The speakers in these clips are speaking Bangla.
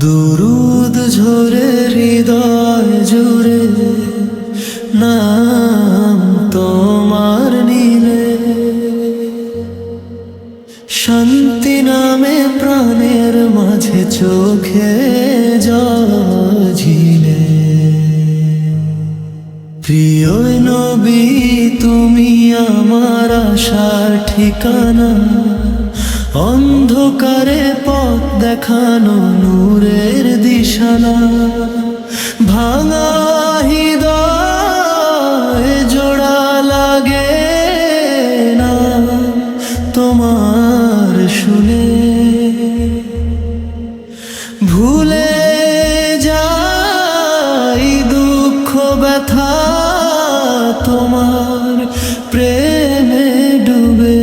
দুরুদ ঝরে হৃদয় জুড়ে নাম তোমার নিলে, শান্তি নামে প্রাণের মাঝে চোখে জল ঝিলে। প্রিয় নবী তুমি আমার আশার ঠিকানা, অন্ধকারে পথ দেখানো নূরের দিশানা। ভাঙা হৃদয় জোড়া লাগে না তোমার শুনে, ভুলে যাই দুঃখ ব্যথা তোমার প্রেমে ডুবে।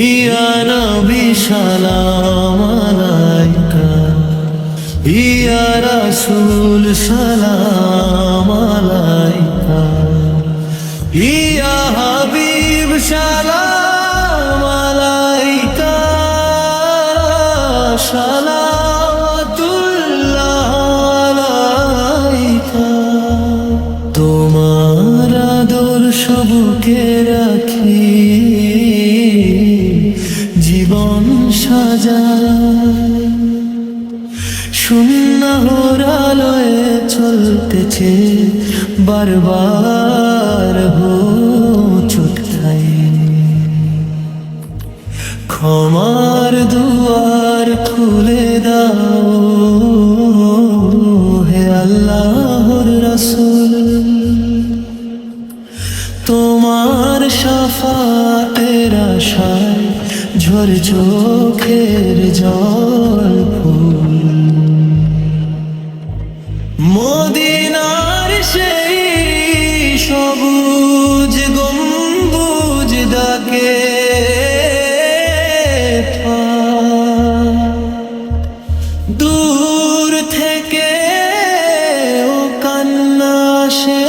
ইয়া নবী সালাম আলাইকা, ইয়া রাসূল সালাম আলাইকা, ইয়া হাবিব সালাম আলাইকা, সালাওয়াতুল্লাহ আলাইকা। তোমার আদর্শ বুকে রাখি জীবন সাজাই, সুন্নাহর আলোয় চলতেছে বারবার হোঁচট খাই। ক্ষমার দুয়ার খুলে দাও হে আল্লাহর রাসূল, তোমার শাফাতের আশায় ঝরে চোখের জল ফুল। মদিনার সেই সবুজ গম্বুজ ডাকে দূর থেকে ও কান্না সে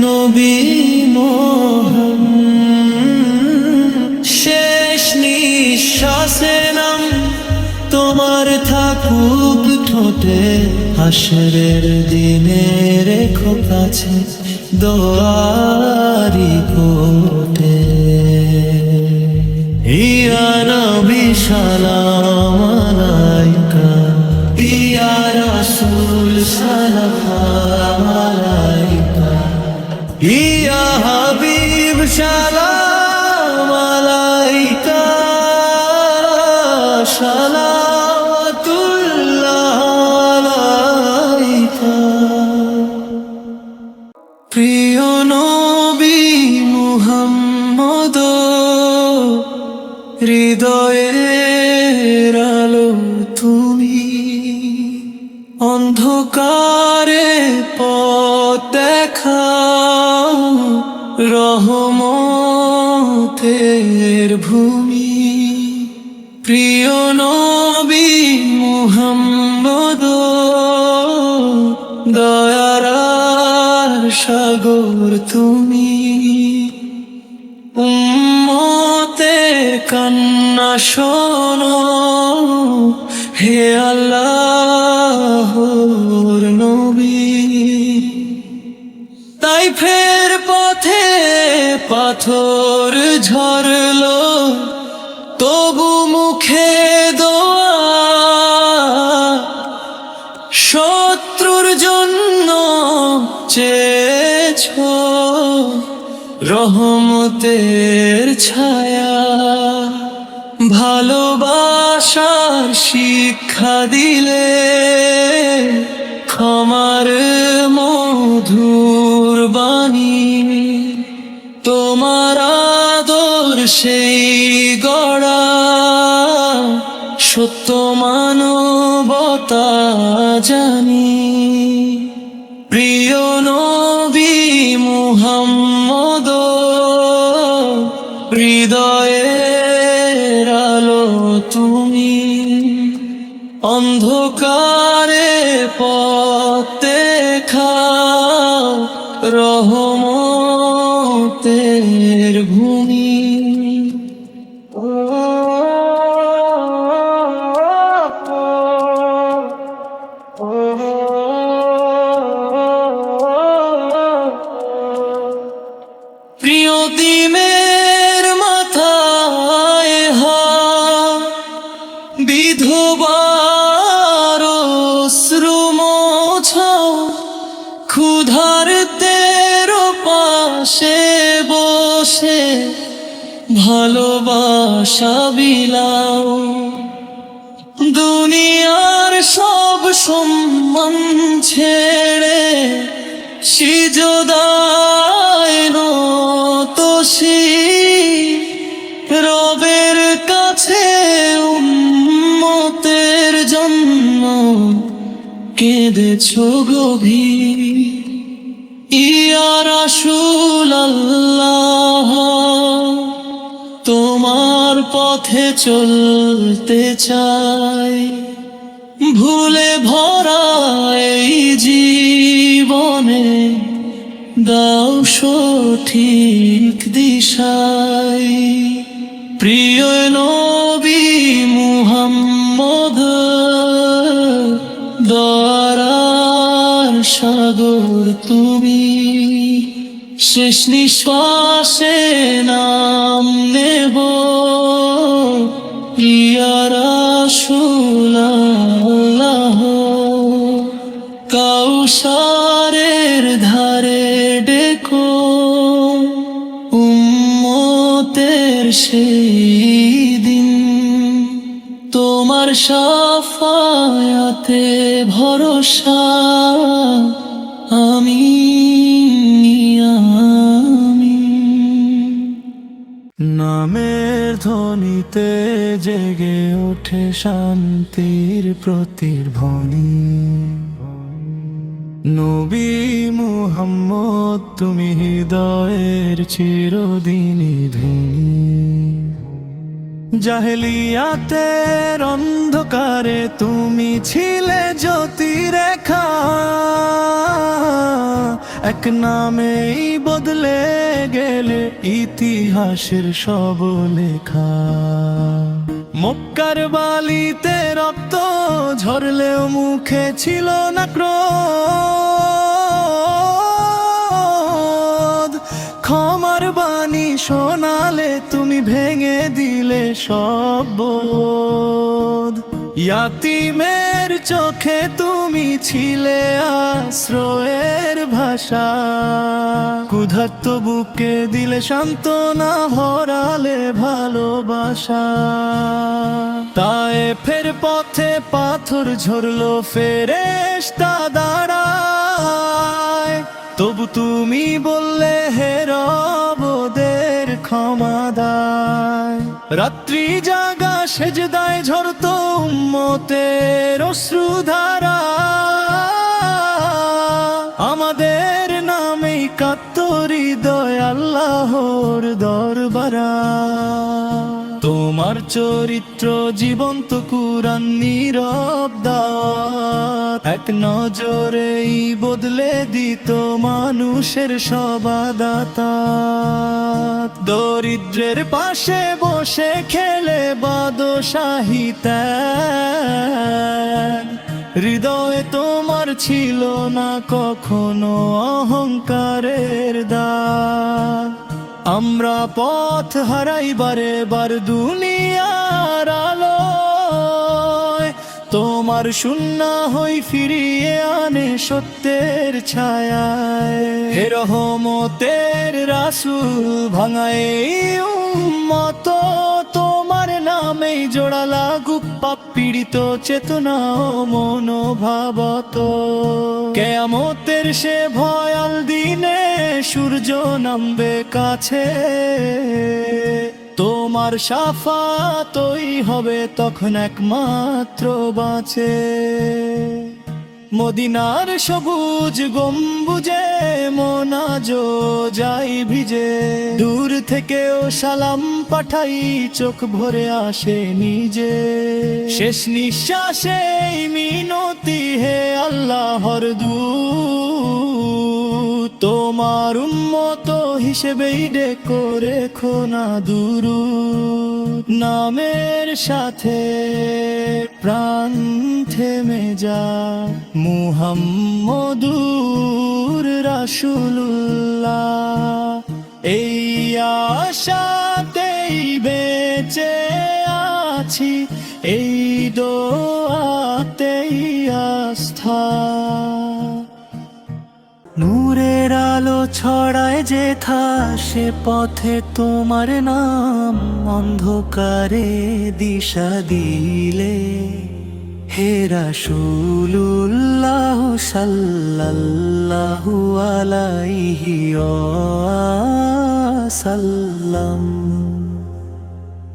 নবী মোহাম্মদ। শেষ নিঃশ্বাসে নাম তোমার থাকুক ঠোঁটে, হাসরের দিনে রেখো কাছে দোয়ারি কোটে। ইয়া নবী সালাম আলাইকা, ইয়া রাসূল সালাম আলাইকা, ইয়া হাবিব সালাম আলাইকা, সালাওয়াতুল্লাহ আলাইকা। প্রিয় নবী মুহাম্মদ, হৃদয়ের আলো তুমি, অন্ধকারে পথ দেখাও রহমতের ভূমি। প্রিয় নবী মুহাম্মদ, দয়ার সাগর তুমি, উম্মতের কান্না শোনো হে আল্লাহর নবী। তাইফের পথে পাথর ঝরলো, তবু মুখে দোয়া, শত্রুর জন্য চেয়েছো রহমতের ছায়া। ভালোবাসার শিক্ষা দিলে, ক্ষমার মধুর বাণী, তোমার আদর সেই গড়া, সত্য মানবতা জানি। প্রিয় নবী মুহাম্মদ, হৃদয়ের আলো তুমি, অন্ধকারে পথ দেখাও রহমতের ভূমি। বিধবার অশ্রু মোছাও, ক্ষুধার্তের পাশে বসে ভালোবাসা বিলাও। দুনিয়ার সব সম্মান ছেড়ে সিজদায় নত শির, রবের কাছে উম্মতের জন্য কেঁদেছো গভীর। ইয়া রাসূলাল্লাহ, তোমার পথে চলতে চাই, ভুলে ভরা এই জীবনে দাও সঠিক দিশাই। প্রিয় নবী মুহাম্মদ, দয়ার সাগর তুমি, শেষ নিঃশ্বাসে নাম নেব ইয়া রাসূলাল্লাহ। কাউসারের ধারে ডেকো উম্মতের সেই দিন, তোমার শাফায়াতে ভরসা। নামের ধ্বনিতে জেগে ওঠে শান্তির প্রতিধ্বনি। নবী মুহাম্মদ, তুমি হৃদয়ের চিরদিনী ধনী। জাহেলিয়াতের অন্ধকারে তুমি ছিলে জ্যোতিরেখা, এক নামেই বদলে গেলে ইতিহাসের সব লেখা। মক্কার বালিতে রক্ত ঝরলেও মুখে ছিল না ক্রোধ, ক্ষমার বাণী শোনালে তুমি ভেঙে দিলে সব বোধ। ইয়াতীমের চোখে তুমি ছিলে আশ্রয়ের ভাষা, ক্ষুধার্ত বুকে দিলে সান্ত্বনা, হরালে ভালোবাসা। তায়েফের পথে পাথর ঝরলো, ফেরেশতা দাঁড়ায়, তবু তুমি বললে হে রব ওদের ক্ষমা দায়। রাত্রি জাগা সেজদায় ঝরতো উম্মতের অশ্রুধারা, আমাদের নামেই কাঁদতো হৃদয় আল্লাহর দরবারা। তোমার চরিত্র জীবন্ত কুরআন নীরব দাওয়াত, এক নজরেই বদলে দিত মানুষের সব আদাত। দরিদ্রের পাশে বসে খেলে বাদশাহী ত্যাগ, হৃদয়ে তোমার ছিল না কখনো অহংকারের দাগ। আমরা পথ হারাই বারে বার দুনিয়ার আলোয়, তোমার সুন্নাহ হই ফিরিয়ে আনে সত্যের ছায়ায়। হে রহমতের রাসূল, ভাঙায় উম্মত, তোমার নামেই জোড়া লাগুক পাপ পীড়িত চেতনা ও মনোভাবত। কিয়ামতের সে ভয়াল দিনে সূর্য নামবে কাছে, তোমার শাফাতই হবে তখন একমাত্র বাঁচে। মদিনার সবুজ গম্বুজে মোনাজো যাই ভিজে, দূর থেকেও সালাম পাঠাই, চোখ ভরে আসে নিজে। শেষ নিঃশ্বাসে মিনতি হে আল্লাহর দূত, তোমার উম্মত হিসেবেই ডেকো রেখো না দুরূদ। নামের সাথে প্রাণ থেমে যা মুহাম্মদুর রাসূলুল্লাহ, এই আশাতেই বেঁচে আছি এই দোয়াতেই আস্থা। নূরের আলো ছড়ায় যেথা, সে পথে তোমার নাম অন্ধকারে দিশা দিলে। হে রাসূলুল্লাহ সাল্লাল্লাহু আলাইহি ওয়াসাল্লাম,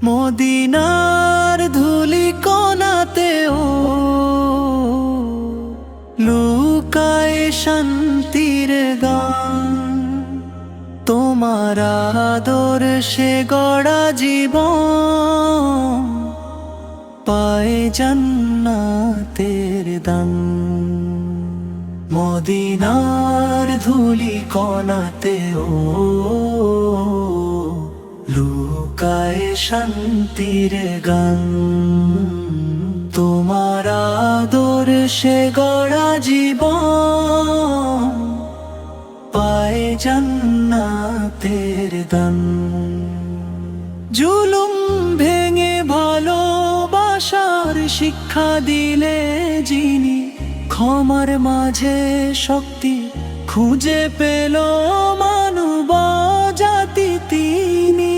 মদিনার ধুলি কণাতেও লুকায় শান্তির গান। তোমার আদর্শে গড়া জীবন পায় জান্নাতের দান। মদিনার ধুলি কণাতেও লুকায় শান্তির গান। তোমার আদর্শে গড়া জীবন পায় জান্নাতের দান। জুলুম ভেঙে ভালোবাসার শিক্ষা দিলে যিনি, ক্ষমার মাঝে শক্তি খুঁজে পেল মানব জাতি তিনি।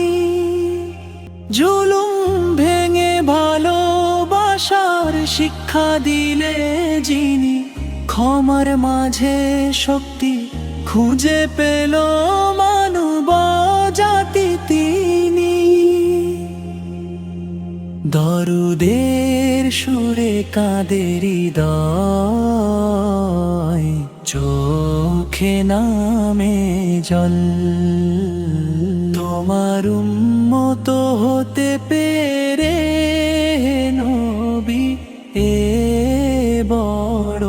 জুলুম ভেঙে ভালোবাসার শিক্ষা দিলে যিনি, ক্ষমার মাঝে শক্তি খুঁজে পেল মানব জাতি তিনি। দরুদের সুরে কাঁদে হৃদয়, চোখে নামে জল। তোমার উম্মত হতে পেরে নবী এ বড়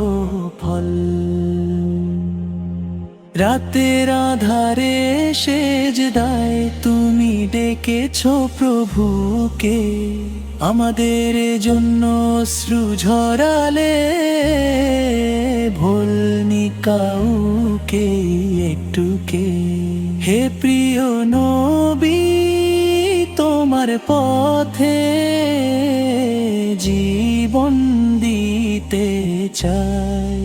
ফল। রাতের আধারে সেজদায় তুমি ডেকেছ প্রভুকে, আমাদের জন্য অশ্রু ঝরালে ভুলনি কাউকে একটুকে। হে প্রিয় নবী, তোমার পথে জীবন দিতে চাই।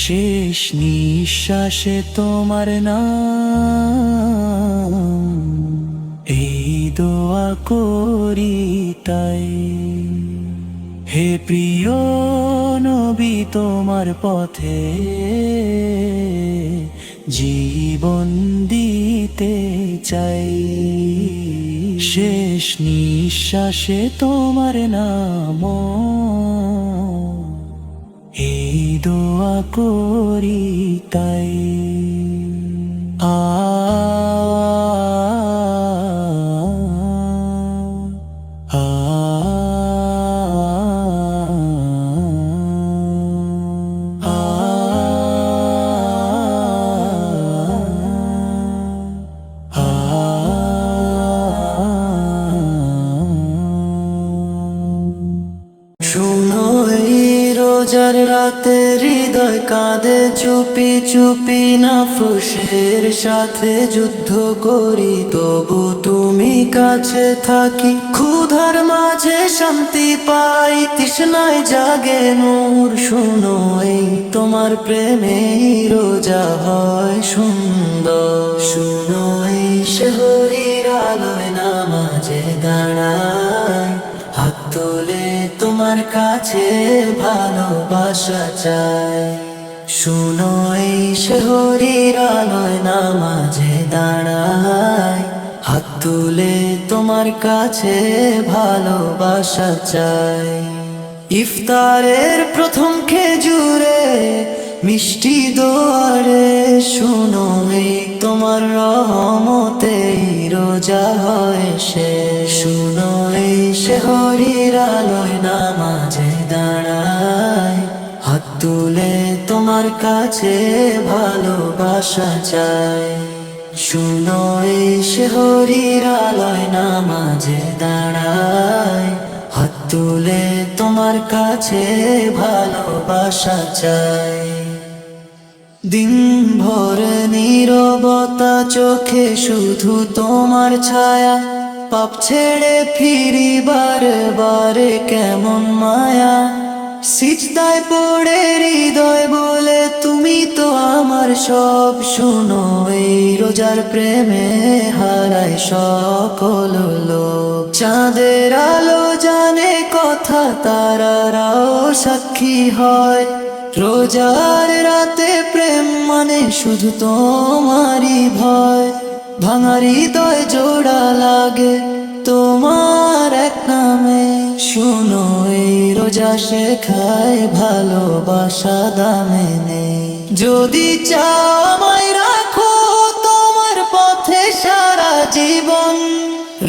শেষ নিঃশ্বাসে তোমার নাম এই দোয়া করি তাই। হে প্রিয় নবী, তোমার পথে জীবন দিতে চাই। শেষ নিঃশ্বাসে তোমার নাম এই দোয়া করি তাই। আ আ শুনো এই রোজার রাতে হৃদয় কাঁদে চুপি চুপি, নাফসের সাথে যুদ্ধ করি তবু তুমি কাছে থাকি। ক্ষুধার মাঝে শান্তি পাই, তৃষ্ণায় জাগে নূর। শুনো এই তোমার প্রেমে রোজা হয় সুন্দর। শুনো এই শহরের আলোয় নামাজে দাঁড়াই, হাত তুলে তোমার কাছে ভালোবাসা চাই। শুনো এই শহরের আলোয় নামাজে দাঁড়াই, হাত তুলে তোমার কাছে ভালোবাসা চাই। ইফতারের প্রথম খেজুরে মিষ্টি দোয়ারে, শুনো এই তোমার রহমতে রোজা হয় শেষ। শুনো এই শহরের আলোয় নামাজে দাঁড়াই, হাত তুলে তোমার কাছে ভালোবাসা চাই। শুনো এই শহরের আলোয় নামাজে দাঁড়াই, হাত তুলে তোমার কাছে ভালোবাসা চাই। দিন ভর নীরবতা, চোখে শুধু তোমার ছায়া, পাপ ছেড়ে ফিরি বারে বারে কেমন মায়া, সিজদায় পড়ে হৃদয় বলে তুমি তো আমার সব। শুনো এই রোজার প্রেমে হারায় সকল লোক, চাঁদের আলো জানে কথা তারারাও সাক্ষী হয়। রোজার রাতে প্রেম মানে শুধু তোমারই ভয়, ভাঙা হৃদয় জোড়া লাগে তোমার এক নামে। শুনো এই রোজা শেখায় ভালোবাসা দামে নেই, যদি চাও আমায় রাখো তোমার পথে সারা জীবন।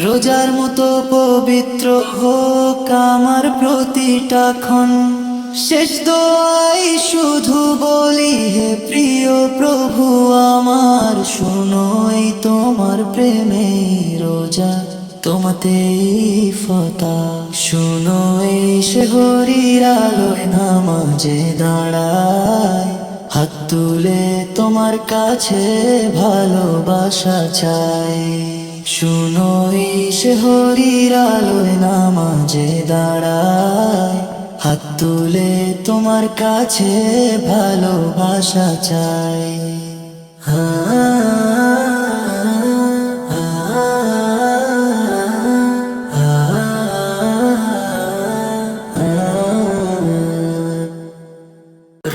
রোজার মতো পবিত্র হোক আমার প্রতিটা ক্ষণ, শেষ দোয়াই শুধু বলি হে প্রিয় প্রভু আমার। শুনো এই তোমার প্রেমে রোজা তোমাতেই ফতা, শুনো এই সেহরির আলোয় নামাজে দাঁড়ায়, হাত তুলে তোমার কাছে ভালোবাসা চাই। শুনো এই সেহরির আলোয় নামাজে দাঁড়ায়, হাত তুলে তোমার কাছে ভালোবাসা চাই।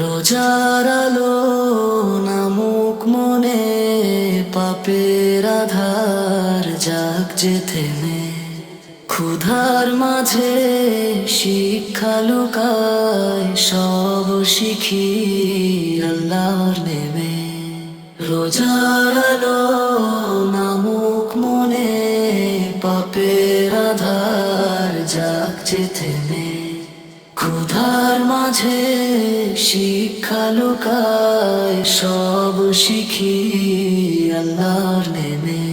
রোজার আলো নামুক মনে, পাপের আধার জাগছে থেমে, ক্ষুধার মাঝে শিক্ষা লুকায়, সব শিখি আল্লাহর নেমে। রোজার আলো নামুক মনে, পাপের আধার জাগছে থেমে, ক্ষুধার মাঝে শিক্ষা লুকায়, সব শিখি আল্লাহর নেমে।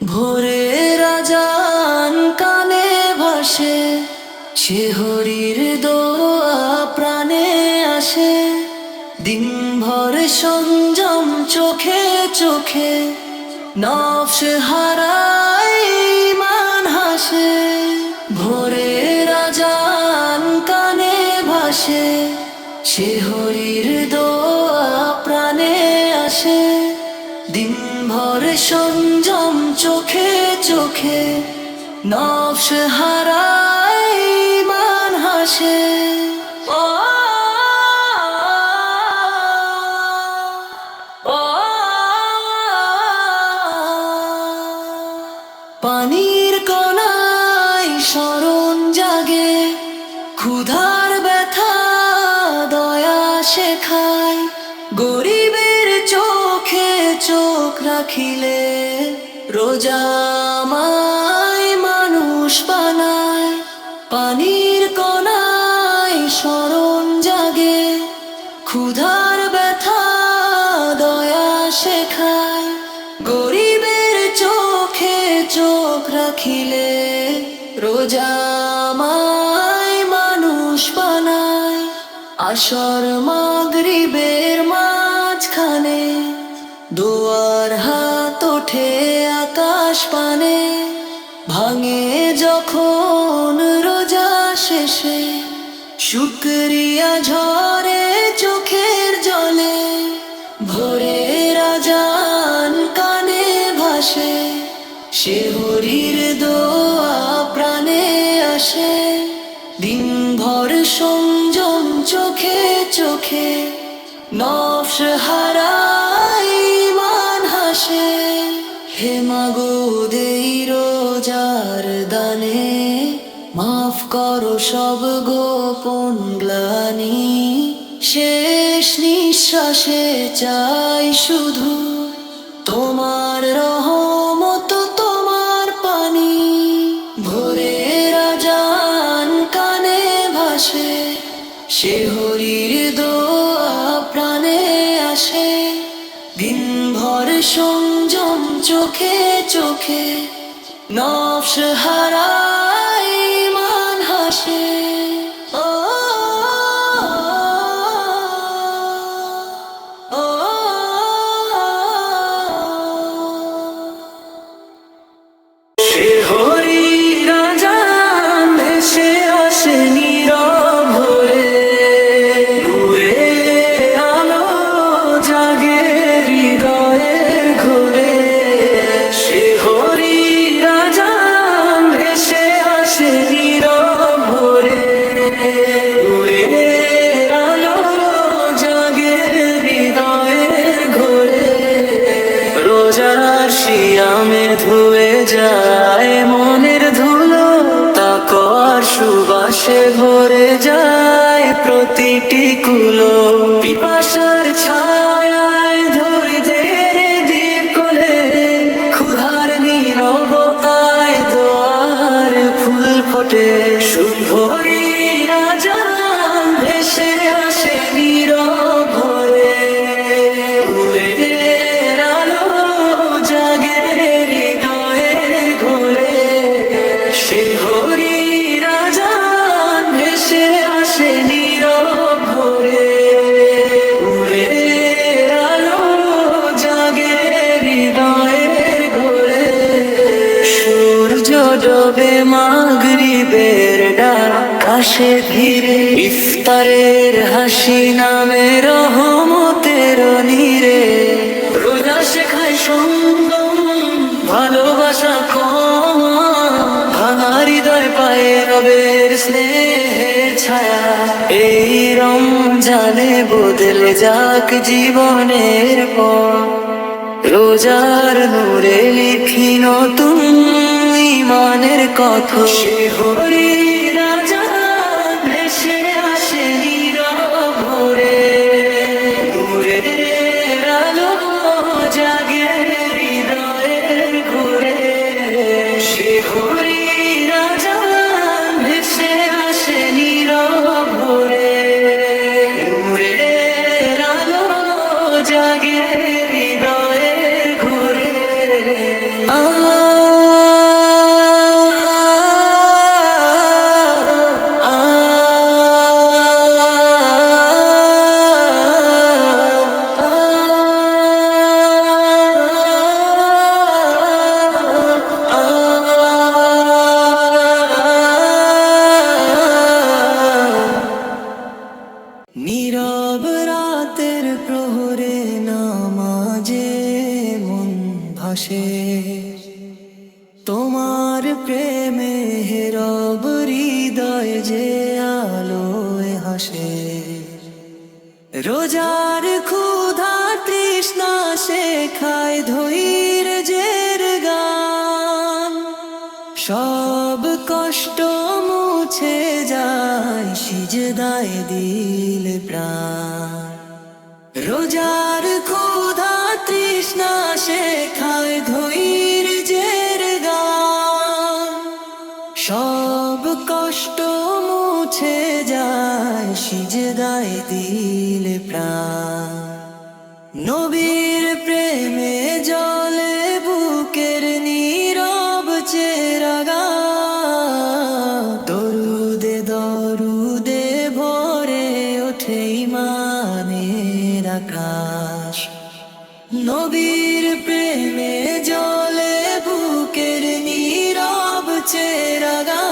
ভোরের আজান কানে ভাসে, সেহরির দোয়া প্রাণে আসে, দিনভর সংযম চোখে চোখে, নফস হারায় ঈমান হাসে। ভোরের আজান কানে ভাসে, সেহরির দোয়া প্রাণে আসে, দিনভর সংযম চোখে চোখে, নফস হারায় ঈমান হাসে। পানির কণায় স্মরণ জাগে, ক্ষুধার ব্যথা দয়া শেখায়, গরিবের চোখে চোখ রাখিলে রোজা আমায় মানুষ বানায়। পানির কণায় স্মরণ জাগে, ক্ষুধার ব্যথা দয়া শেখায়, গরিবের চোখে চোখ রাখিলে রোজা আমায় মানুষ বানায়। আসর মাগরিবের মাঝখানে দোয়ার হাত ওঠে আকাশ পানে, ভাঙে যখন রোজা শেষে শুকরিয়া ঝরে চোখের জলে। ভোরের আজান কানে ভাসে, সেহরির দোয়া প্রাণে আসে, দিনভর সংযম চোখে চোখে, নফস হারায় ঈমান হাসে। হে মাবুদ এই রোজার দানে, মাফ করো সব গোপন গ্লানি, শেষ নিঃশ্বাসে চাই শুধু তোমার রহমত তোমার পানি। ভোরের আজান কানে ভাসে, সেহরির দোয়া প্রাণে আসে, দিনভর সংযম চোখে চোখে, নফস হারায় ঈমান হাসে। সেহরির ভরে যায় প্রতিটি কুলো, পিপাসার ছায়ায় ধৈর্যের দ্বীপ কোলে, ক্ষুধার নীরবতায় দোয়ার ফুল ফোটে। সুন্দরী রাজান ভেসে আসে নীরব ভরে, ভোরের আলো জাগে হৃদয়ের ঘোরে। সে হরি রাজান ভেসে আসে নীরব ভরে, ভোরের আলো জাগে হৃদয়ের ঘোরে। সূর্য ডোবে মাগরিবের ডাক আকাশে ধীরে, ইফতারের হাসি নামে রহমতের নীরে। রোজা শেখায় সংযম, ভালোবাসা ক্ষমা, ভাঙা হৃদয় পায়ে রবের স্নেহের ছায়া। এই রমজানে বদলে যাক জীবনের পথ, রোজার নূরে লিখি নতুন ঈমানের কথা। সে হরি রাজান ভেসে আসে নীরব ভরে, ভোরের আলো জাগে হৃদয়ের ঘোরে। সে হরি রাজান ভেসে আসে নীরব ভরে, ভোরের আলো জাগে হৃদয়ের ঘোরে। নীরব রাতের প্রহরে নামাজে মন ভাসে, তোমার প্রেমে হে রব হৃদয় যে আলোয় হাসে। রোজার ক্ষুধা তৃষ্ণা শেখায় ধৈর্যের গান, সব কষ্ট মুছে যায় সিজদায় দিল প্রাণ। রোজার ক্ষুধা তৃষ্ণা শেখায় ধৈর্যের গান, সব কষ্ট মুছে যায় সিজদায় দিল প্রাণ। নবীর প্রেমে জলে বুকের নীরব চেরাগা, দরুদে দরুদে ভরে ওঠে ঈমানের আকাশ। নবীর প্রেমে জলে বুকের নীরব চেরাগা,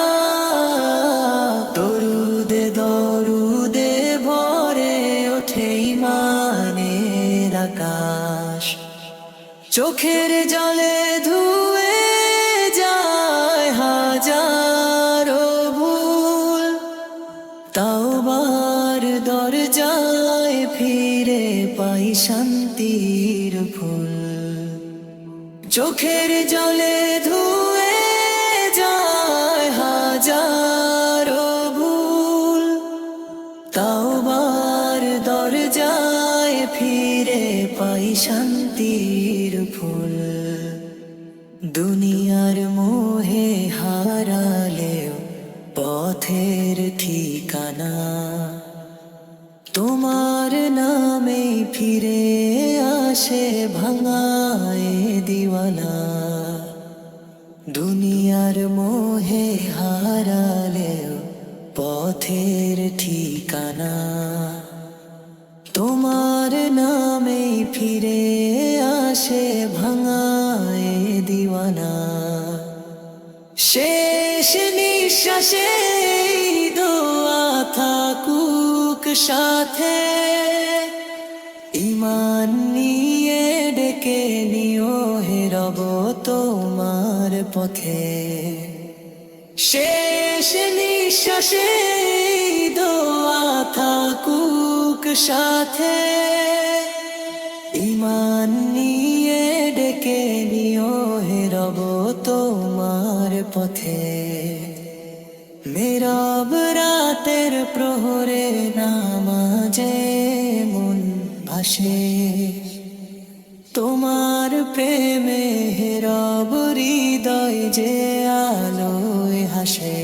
দরুদে দরুদে ভরে ওঠে ঈমানের আকাশ। চোখের জলে ধুয়ে যায় হাজারো ভুল, তাওবার দরজায় ফিরে পাই শান্তির ফুল। চোখের জলে ধুয়ে যায় হাজারো ভুল, তাওবার দরজায় ফিরে পাই শান্তির ফুল। দুনিয়ার মোহে হারালেও পথের ঠিকানা, তোমার নামে ফিরে আসে ভাঙায় দিওয়ানা। দুনিয়ার মোহে হারালেও পথের ঠিকানা, তোমার নামে ফিরে আসে ভাঙায় দিওয়ানা। শেষ নিঃশ্বাসে দোয়া থাকুক সাথে, ঈমান নিয়ে ডেকে নিও হে রব তোমার পথে। শেষ নিঃশ্বাসে দোয়া থাকুক সাথে, ঈমান নিয়ে ডেকে নিও হে রব তোমার পথে। নীরব রাতের প্রহরে নামাজে মন ভাসে, তোমার প্রেমে রব হৃদয় যে আলোয় হাসে।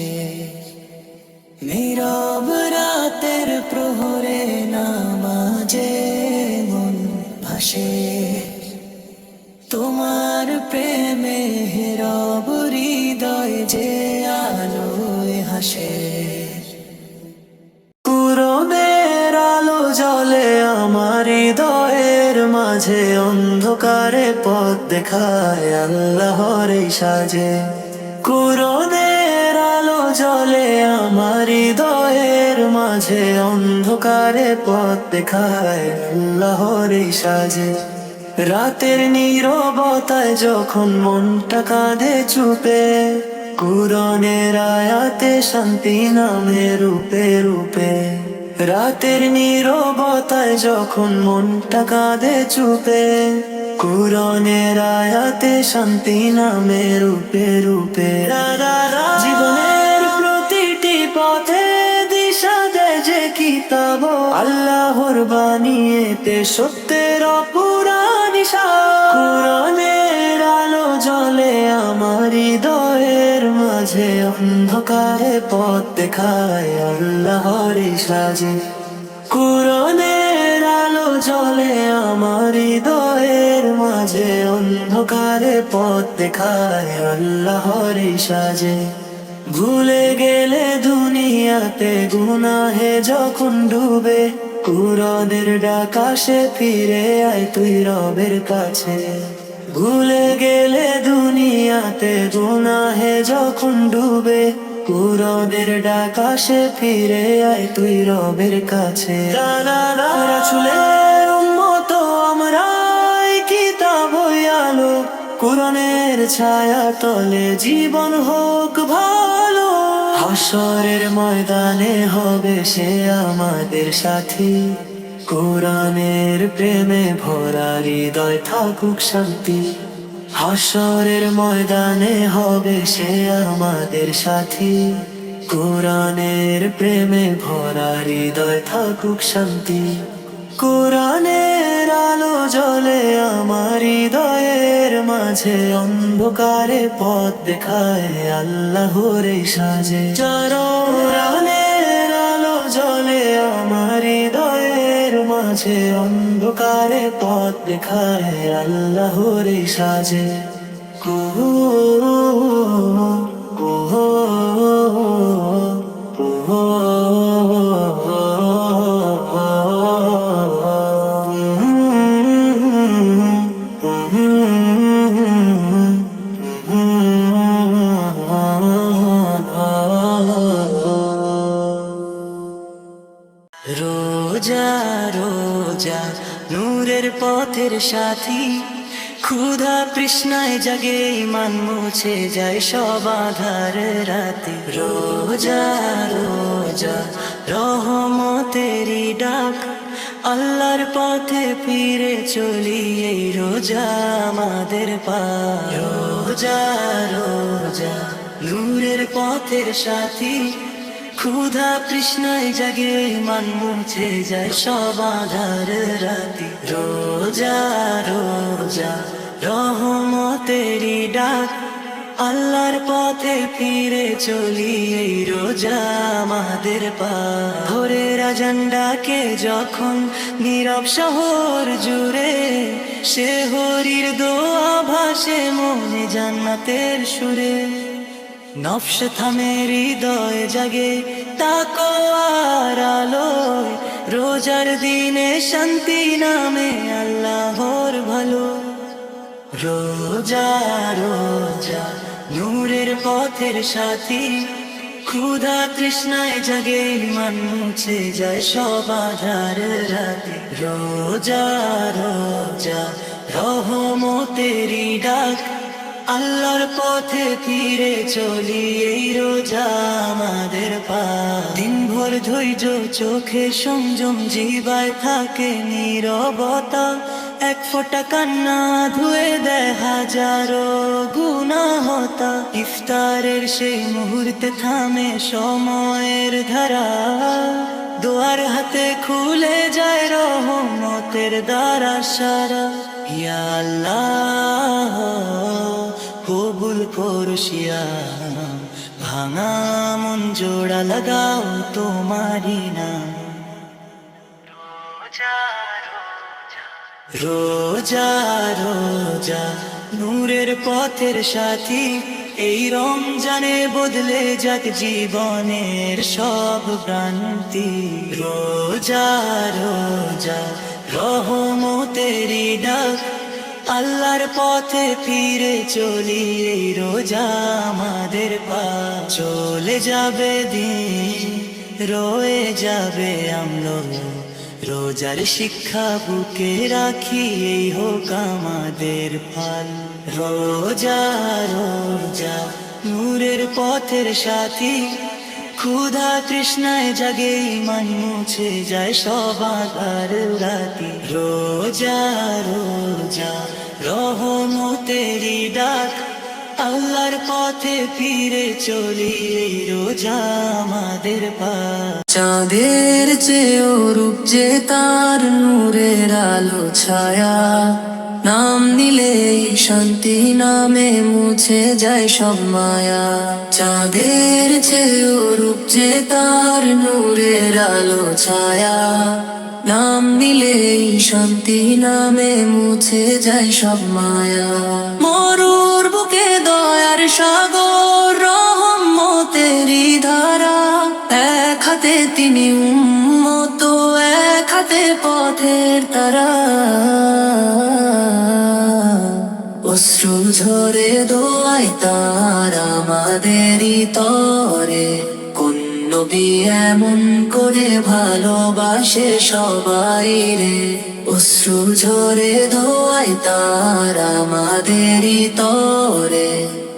নীরব রাতের প্রহরে নামাজে মন ভাসে, তোমার প্রেমে রব হৃদয় যে আলোয় হাসে। কুরআনের আলো জ্বলে আমার হৃদয়ের মাঝে, অন্ধকারে পথ দেখায় আল্লাহর এই সাজে। কুরআনের আলো জ্বলে আমার হৃদয়ের মাঝে, অন্ধকারে পথ দেখায় আল্লাহর এই সাজে। রাতের নীরবতায় যখন মনটা কাঁধে চুপে, কুরআনের আয়াতে শান্তি নামে রূপে রূপে। রাতের নীরবতায় যখন মনটা কাঁধে চুপে, কুরআনের আয়াতে শান্তি নামে রূপে রূপে। জীবনের প্রতিটি পথে দিশা দেয় যে কিতাব, আল্লাহর বাণীতে সত্যের অপুরা নিশা। কুরআনের আলো জ্বলে আমার হৃদয়ের মাঝে, অন্ধকারে পথ দেখায় আল্লাহর এই সাজে। কুরআনের আলো জ্বলে আমার হৃদয়ের মাঝে, অন্ধকারে পথ দেখায় আল্লাহর এই সাজে। ভুলে গেলে দুনিয়াতে গুনাহে যখন ডুবে, কুরআনের ডাক আসে ফিরে আয় তুই রবের কাছে। ভুলে গেলে দুনিয়াতে গুনাহে যখন ডুবে, কুরআনের ডাক আসে ফিরে আয় তুই রবের কাছে। রাসূলের উম্মত আমরা, এই কিতাব আলো, কুরআনের ছায়া তলে জীবন হোক ভালো। হাশরের ময়দানে হবে সে আমাদের সাথী, কুরআনের প্রেমে ভরা হৃদয় থাকুক শান্তি। হাশরের ময়দানে হবে সে আমাদের সাথী, কুরআনের প্রেমে ভরা হৃদয় থাকুক শান্তি। কুরআনের আলো জ্বলে আমার হৃদয়ের মাঝে, অন্ধকারে পথ দেখায় আল্লাহর এই সাজে। কুরআনের আলো জ্বলে আমার হৃদয়ের মাঝে, অন্ধকারে পথ দেখায় আল্লাহর এই সাজে। রোজা রোজা নূরের পথের সাথী, ক্ষুধা তৃষ্ণায় জাগে ইমান মুছে যায় সব আধার রাতে। রোজা রোজা রহমতেরই ডাক, আল্লাহর পথে ফিরে চলি এই রোজা আমাদের পার। রোজা রোজা নূরের পথের সাথী, ক্ষুধা তৃষ্ণায় জাগে মান মুছে যায় সব আধার রাতে। রোজা রোজা রহমতেরই ডাক, আল্লাহর পথে ফিরে চলি এই রোজা আমাদের পার। ভোরের আজান ডাকে যখন নীরব শহর জুড়ে, সে হরির দোয়া ভাসে মনে জান্নাতের সুরে। নফস থামে হৃদয় জাগে তাকওয়ার আলোয়, রোজার দিনে শান্তি নামে আল্লাহর ভালো। রোজা রোজা নূরের পথের সাথী, ক্ষুধা তৃষ্ণায় জাগে ইমান মুছে যায় সব আধার রাতে। রোজা রোজা রহমতেরই ডাক, আল্লাহর পথে ফিরে চলি এই রোজা আমাদের পার। দিনভর ধৈর্য চোখে সংযম, জিবায় থাকে নীরবতা, এক ফোঁটা কান্না ধুয়ে দেয় হাজারো গুনাহতা। ইফতারের সেই মুহূর্তে থামে সময়ের ধারা, তোমার হাতে খুলে যায় রহমতের দ্বারা সারা। ইয়া আল্লাহ কবুল করো সিয়াম, ভাঙা মন জোড়া লাগাও তোমারি নাম। রোজা রোজা নূরের পথের সাথী, এই রমজানে বদলে যাক জীবনের সব ভ্রান্তি। রোজা রোজা রহমতেরি ডাক, আল্লাহর পথে ফিরে চলি এই রোজা আমাদের পা। চলে যাবে দিন, রয়ে যাবে আমলো, রোজার শিক্ষা বুকে রাখি এই হোক আমাদের ফল। রোজা রোজা নূরের পথের সাথী, ক্ষুধা তৃষ্ণায় জাগে ইমান, মুছে যায় সব আঁধার রাতি। রোজা রোজা রহমতেরি ডাক, আল্লাহর পথে ফিরে চলি এই রোজা আমাদের পা। চাঁদের চেয়েও রূপ যে তার, নূরের আলো ছায়া, নাম নিলেই শান্তি নামে মুছে যায় সব মায়া। চাঁদের চেয়েও রূপ যে তার, নূরের আলো ছায়া, নাম নিলেই শান্তি নামে মুছে যায় সব মায়া। মরুর বুকে দয়ার সাগর, রহমতেরি ধারা, এক হাতে তিনি উম্মত, এক হাতে পথের তারা। অশ্রু ঝরে দোয়ায় তার আমাদেরই তরে, কোন নবী এমন করে ভালোবাসে সবাই রে। অশ্রু ঝরে দোয়ায় তার আমাদেরই তরে,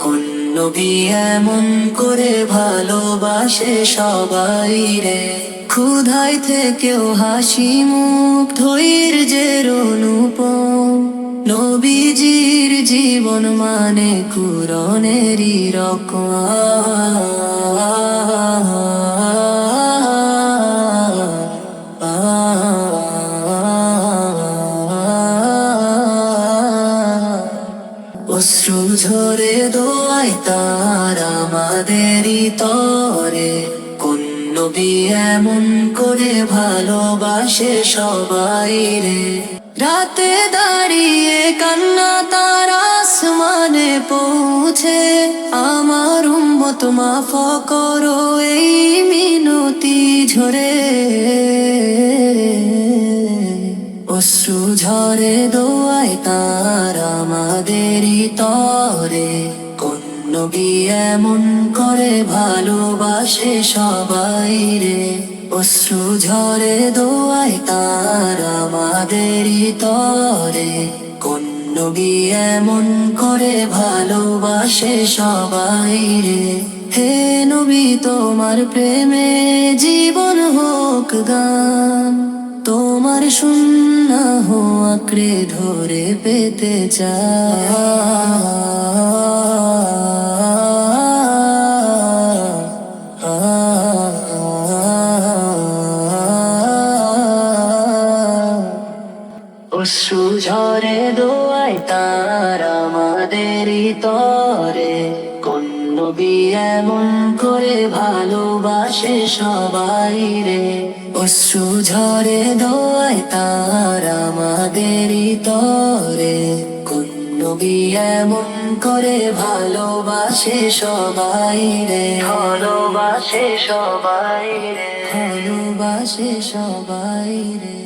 কোন নবী এমন করে ভালোবাসে সবাই রে। ক্ষুধায় থেকেও হাসি মুখ, ধৈর্যের অনুপম, নবীজির জীবন মানে কুরআনেরই রকম। অশ্রু ঝরে দোয়ায় তার আমাদেরই তরে, কোন নবী এমন করে ভালোবাসে সবাই রে। রাতে দাঁড়িয়ে কান্না তার আসমানে পৌঁছে, আমার উম্মত মাফ করো এই মিনতি ঝরে। অশ্রু ঝরে দোয়ায় তার আমাদেরই তরে, কোন নবী এমন করে ভালোবাসে সবাই রে। অশ্রু ঝরে দোয়ায় তার আমাদেরই তরে, কোন নবী এমন করে ভালোবাসে সবাই রে। হে নবী তোমার প্রেমে জীবন হোক গান, তোমার সুন্নাহ আঁকড়ে ধরে পেতে চাই। অশ্রু ঝরে দোয়ায় তার আমাদেরই তরে, কোন নবী এমন করে ভালোবাসে সবাই রে। অশ্রু ঝরে দোয়ায় তার আমাদেরই তরে, কোন নবী এমন করে ভালোবাসে সবাই রে। ভালোবাসে সবাই রে, ভালোবাসে সবাই রে।